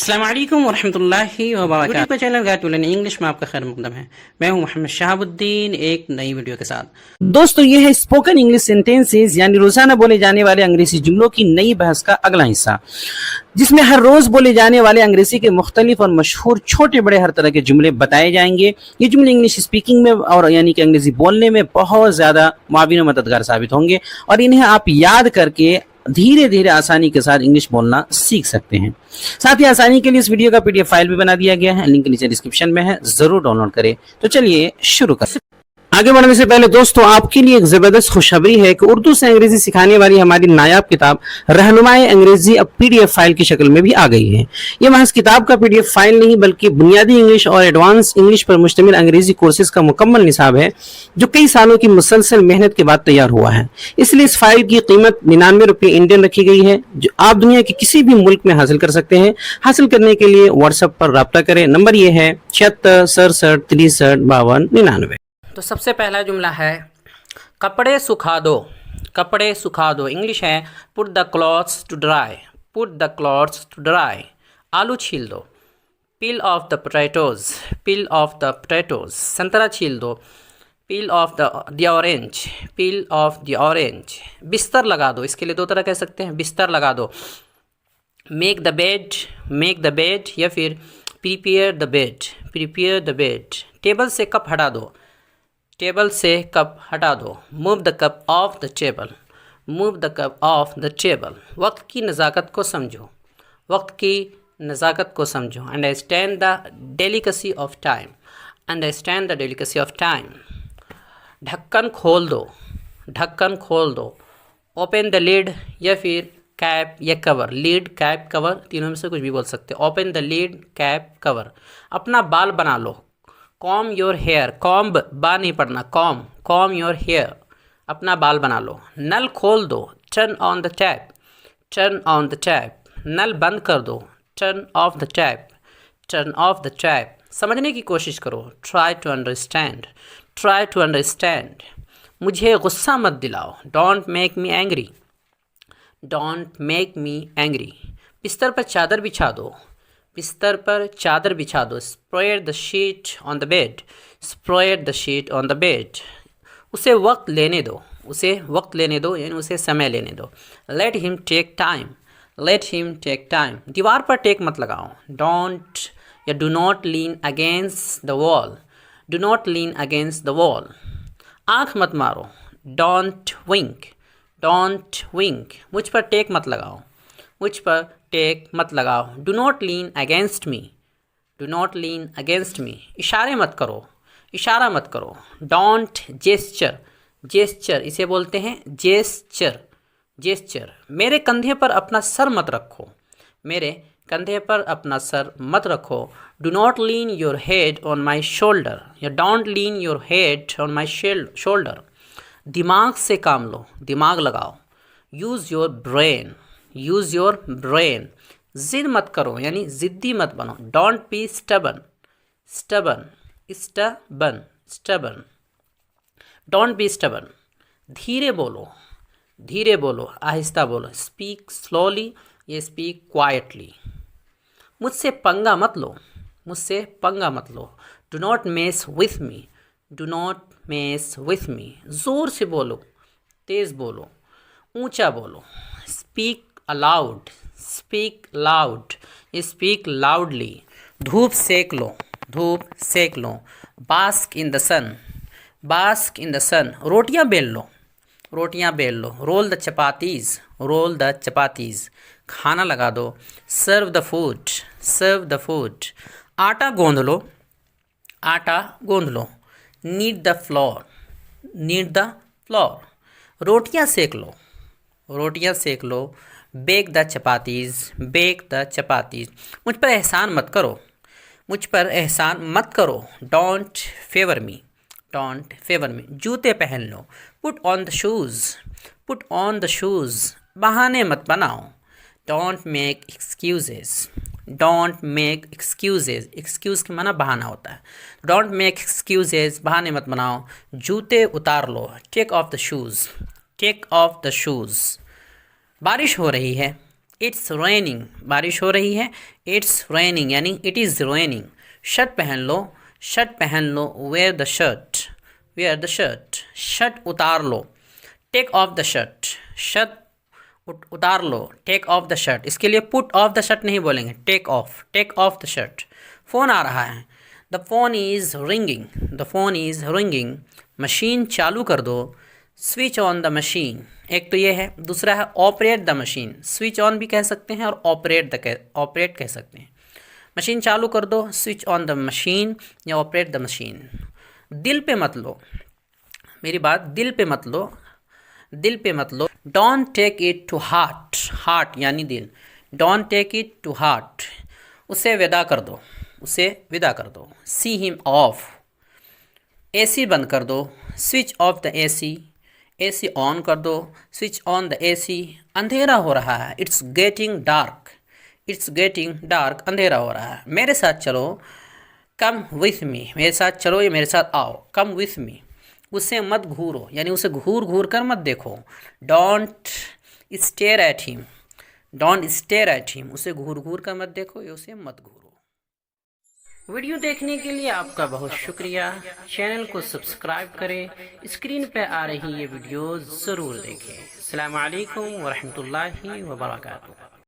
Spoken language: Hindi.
अस्सलाम वालेकुम वरहमतुल्लाहि वबरकातुहू का channel guide to learn English में आपका खैर मकदम है। मैं हूं मोहम्मद शहाबुद्दीन एक नई वीडियो के साथ। दोस्तों ये है स्पोकन इंग्लिश सेंटेंसेस यानी रोजाना बोले जाने वाले अंग्रेजी जुमलों की नई बहस का अगला हिस्सा, जिसमें हर रोज बोले जाने वाले अंग्रेजी के मुख्तलिफ और मशहूर छोटे बड़े हर तरह के जुमले बताए जाएंगे। ये जुमले इंग्लिश स्पीकिंग में और यानी कि अंग्रेजी बोलने में बहुत ज्यादा मुआविन और मददगार साबित होंगे और इन्हें आप याद करके धीरे धीरे आसानी के साथ इंग्लिश बोलना सीख सकते हैं। साथ ही आसानी के लिए इस वीडियो का पीडीएफ फाइल भी बना दिया गया है, लिंक नीचे डिस्क्रिप्शन में है, जरूर डाउनलोड करें। तो चलिए शुरू करें। आगे बढ़ने से पहले दोस्तों आपके लिए एक जबरदस्त खुशखबरी है कि उर्दू से अंग्रेजी सिखाने वाली हमारी नायाब किताब रहनुमाए अंग्रेजी अब पीडीएफ फाइल की शक्ल में भी आ गई है। ये महज किताब का पीडीएफ फाइल नहीं बल्कि बुनियादी इंग्लिश और एडवांस इंग्लिश पर मुश्तमिल अंग्रेजी कोर्सेज का मुकम्मल निसाब है, जो कई सालों की मुसलसल मेहनत के बाद तैयार हुआ है। इसलिए इस फाइल की कीमत 99 रुपये इंडियन रखी गई है, जो आप दुनिया के किसी भी मुल्क में हासिल कर सकते हैं। हासिल करने के लिए व्हाट्सएप पर राब्ता करें। नंबर ये है 76 67 63 52 99। तो सबसे पहला जुमला है कपड़े सुखा दो। कपड़े सुखा दो इंग्लिश है put the clothes to dry. Put the clothes to dry. आलू छील दो। Peel off the potatoes. Peel off the potatoes. संतरा छील दो। Peel off the orange. Peel off the orange. बिस्तर लगा दो, इसके लिए दो तरह कह सकते हैं, बिस्तर लगा दो। Make the bed. Make the bed या फिर prepare the bed. Prepare the bed. Table से कप हटा दो। टेबल से कप हटा दो। Move the cup of the table. Move the cup of the table. वक्त की नज़ाकत को समझो। वक्त की नज़ाकत को समझो। Understand the delicacy of time. Understand the delicacy of time. ढक्कन खोल दो। ढक्कन खोल दो। ओपन द लीड या फिर कैप या कवर। लीड, कैप, कवर, तीनों में से कुछ भी बोल सकते हैं। Open the lid, cap, cover. अपना बाल बना लो। Comb your hair. कॉम्ब, बा नहीं पढ़ना, कॉम। Com your hair. अपना बाल बना लो। नल खोल दो। Turn on the tap. Turn on the tap. नल बंद कर दो। Turn off the tap. Turn off the tap. समझने की कोशिश करो। Try to understand. Try to understand. मुझे गुस्सा मत दिलाओ। Don't make me angry. Don't make me angry. बिस्तर पर चादर बिछा दो। बिस्तर पर चादर बिछा दो। Spread the sheet on the bed. Spread the sheet on the bed. उसे वक्त लेने दो। उसे वक्त लेने दो यानी उसे समय लेने दो। Let him take time. Let him take time. दीवार पर टेक मत लगाओ। डोंट या do not lean against the wall. Do not lean against the wall. आँख मत मारो। Don't wink. Don't wink. मुझ पर टेक मत लगाओ। मुझ पर टेक मत लगाओ। Do not lean against me. Do not lean against me. इशारे मत करो। इशारा मत करो। Don't gesture. जेस्चर इसे बोलते हैं जेस्चर। जेस्चर। मेरे कंधे पर अपना सर मत रखो। मेरे कंधे पर अपना सर मत रखो। Do not lean your head on my shoulder या don't lean your head on my shoulder. दिमाग से काम लो। दिमाग लगाओ। Use your brain. Use your brain. जिद मत करो यानी ज़िद्दी मत बनो। Don't be stubborn. Stubborn, stubborn, stubborn. Don't be stubborn. धीरे बोलो। धीरे बोलो, आहिस्ता बोलो। स्पीक स्लोली या स्पीक क्वाइटली। मुझसे पंगा मत लो। मुझसे पंगा मत लो। Do not mess with me. Do not mess with me. ज़ोर से बोलो। तेज़ बोलो। ऊंचा बोलो। Speak aloud. Speak loud. Speak loudly. धूप सेक लो। धूप सेक लो। Bask in the sun. Bask in the sun. रोटियां बेल लो। रोटियां बेल लो। Roll the chapatis. Roll the chapatis. खाना लगा दो। Serve the food. Serve the food. आटा गूंद लो। आटा गूंद लो। Knead the flour. Knead the flour. रोटियां सेक लो। रोटियां सेक लो। Bake the chapatis. Bake the chapatis. मुझ पर एहसान मत करो। मुझ पर एहसान मत करो। Don't favour me. Don't favour me. जूते पहन लो। Put on the shoes. Put on the shoes. बहाने मत बनाओ। Don't make excuses. Don't make excuses. Excuse के माना बहाना होता है। Don't make excuses. बहाने मत बनाओ। जूते उतार लो। Take off the shoes. Take off the shoes. बारिश हो रही है। इट्स रेनिंग, बारिश हो रही है। इट्स रेनिंग यानी इट इज़ रेनिंग। शर्ट पहन लो, शर्ट पहन लो। Wear the shirt, wear the shirt, shirt उतार लो। Take off the shirt, shirt उतार लो। टेक ऑफ द शर्ट, इसके लिए पुट ऑफ द शर्ट नहीं बोलेंगे, take off the shirt. Phone आ रहा है, the phone is ringing, the phone is ringing. Machine चालू कर दो, स्विच ऑन द मशीन। एक तो ये है, दूसरा है operate the machine. Switch on भी कह सकते हैं और ऑपरेट कह सकते हैं। मशीन चालू कर दो, स्विच ऑन द मशीन या ऑपरेट द मशीन। दिल पे मत लो, मेरी बात दिल पे मत लो, दिल पे मत लो। Don't take it to heart, heart यानी दिल। Don't take it to heart, उसे विदा कर दो, उसे विदा कर दो। सी हिम ऑफ, एसी बंद कर दो। Switch off the AC, AC on कर दो। Switch on the AC. अंधेरा हो रहा है, it's getting dark, it's getting dark, अंधेरा हो रहा है। मेरे साथ चलो, कम विथ मी, मेरे साथ चलो या मेरे साथ आओ। कम विथ मी, उसे मत घूरो यानी उसे घूर घूर कर मत देखो। Don't stare at him, don't stare at him, उसे घूर घूर कर मत देखो या उसे मत घूरो। वीडियो देखने के लिए आपका बहुत शुक्रिया। चैनल को सब्सक्राइब करें, स्क्रीन पर आ रही ये वीडियो ज़रूर देखें। अस्सलाम वालेकुम वरहमतुल्लाहि वबरकातुहू।